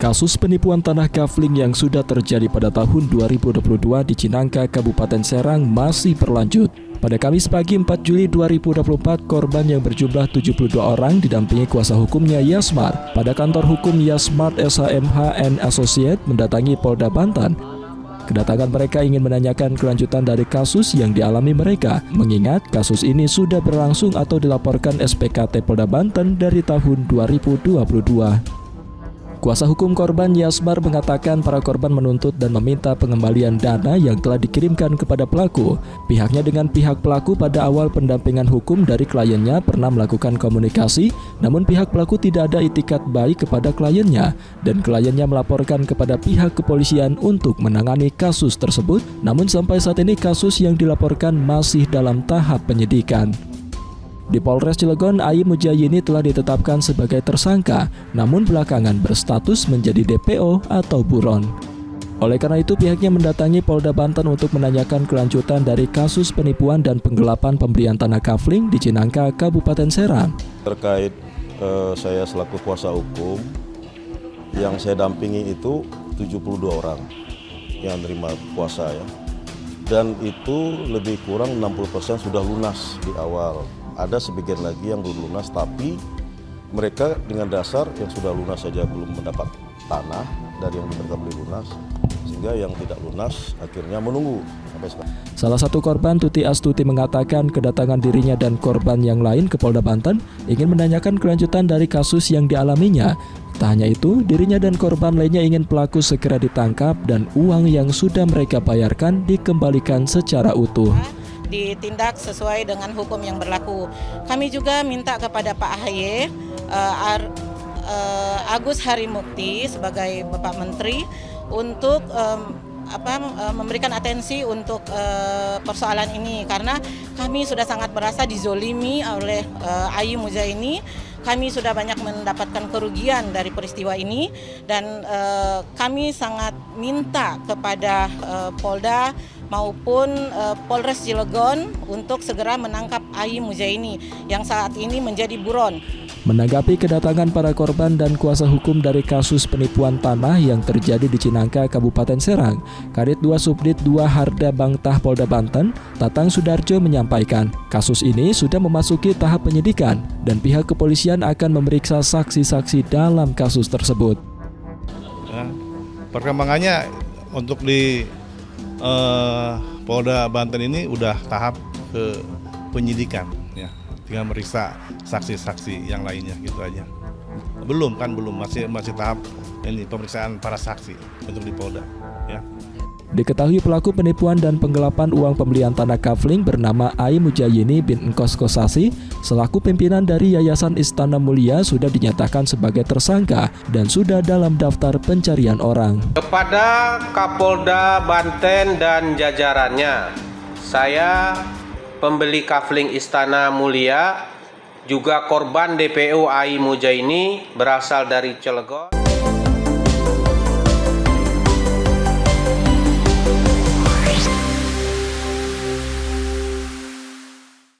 Kasus penipuan tanah kafling yang sudah terjadi pada tahun 2022 di Cinangka, Kabupaten Serang masih berlanjut. Pada Kamis pagi 4 Juli 2024, korban yang berjumlah 72 orang didampingi kuasa hukumnya Yasmar pada kantor hukum Yasmart SHMH and Associate mendatangi Polda Banten. Kedatangan mereka ingin menanyakan kelanjutan dari kasus yang dialami mereka, mengingat kasus ini sudah berlangsung atau dilaporkan SPKT Polda Banten dari tahun 2022. Kuasa hukum korban Yasmar mengatakan para korban menuntut dan meminta pengembalian dana yang telah dikirimkan kepada pelaku. Pihaknya dengan pihak pelaku pada awal pendampingan hukum dari kliennya pernah melakukan komunikasi, namun pihak pelaku tidak ada itikat baik kepada kliennya dan kliennya melaporkan kepada pihak kepolisian untuk menangani kasus tersebut. Namun sampai saat ini kasus yang dilaporkan masih dalam tahap penyidikan. Di Polres Cilegon, Ai Mujayini telah ditetapkan sebagai tersangka, namun belakangan berstatus menjadi DPO atau buron. Oleh karena itu, pihaknya mendatangi Polda Banten untuk menanyakan kelanjutan dari kasus penipuan dan penggelapan pemberian tanah kafling di Cinangka, Kabupaten Serang. Terkait saya selaku kuasa hukum, yang saya dampingi itu 72 orang yang menerima kuasa ya. Dan itu lebih kurang 60% sudah lunas di awal. Ada sebagian lagi yang belum lunas, tapi mereka dengan dasar yang sudah lunas saja belum mendapat tanah dari yang mereka beli lunas, sehingga yang tidak lunas akhirnya menunggu sampai sekarang. Salah satu korban, Tuti Astuti, mengatakan kedatangan dirinya dan korban yang lain ke Polda Banten ingin menanyakan kelanjutan dari kasus yang dialaminya. Tak hanya itu, dirinya dan korban lainnya ingin pelaku segera ditangkap dan uang yang sudah mereka bayarkan dikembalikan secara utuh. Ditindak sesuai dengan hukum yang berlaku. Kami juga minta kepada Pak AHY, Agus Harimukti sebagai Bapak Menteri untuk memberikan atensi untuk persoalan ini, karena kami sudah sangat merasa dizolimi oleh Ai Mujayini. Kami sudah banyak mendapatkan kerugian dari peristiwa ini dan kami sangat minta kepada Polda maupun Polres Cilegon untuk segera menangkap Ai Mujayini yang saat ini menjadi buron. Menanggapi kedatangan para korban dan kuasa hukum dari kasus penipuan tanah yang terjadi di Cinangka, Kabupaten Serang, Kadit 2 Subdit 2 Harda Bangtah Polda Banten, Tatang Sudarjo menyampaikan, kasus ini sudah memasuki tahap penyidikan dan pihak kepolisian akan memeriksa saksi-saksi dalam kasus tersebut. Perkembangannya untuk di Polda Banten ini udah tahap ke penyidikan ya, tinggal meriksa saksi-saksi yang lainnya gitu aja. Belum masih tahap ini pemeriksaan para saksi untuk di Polda ya. Diketahui pelaku penipuan dan penggelapan uang pembelian tanah kafling bernama Ai Mujayini bin Engkos Kosasi selaku pimpinan dari Yayasan Istana Mulia sudah dinyatakan sebagai tersangka dan sudah dalam daftar pencarian orang. Kepada Kapolda Banten dan jajarannya, saya pembeli kafling Istana Mulia, juga korban DPO Ai Mujayini berasal dari Cilegon.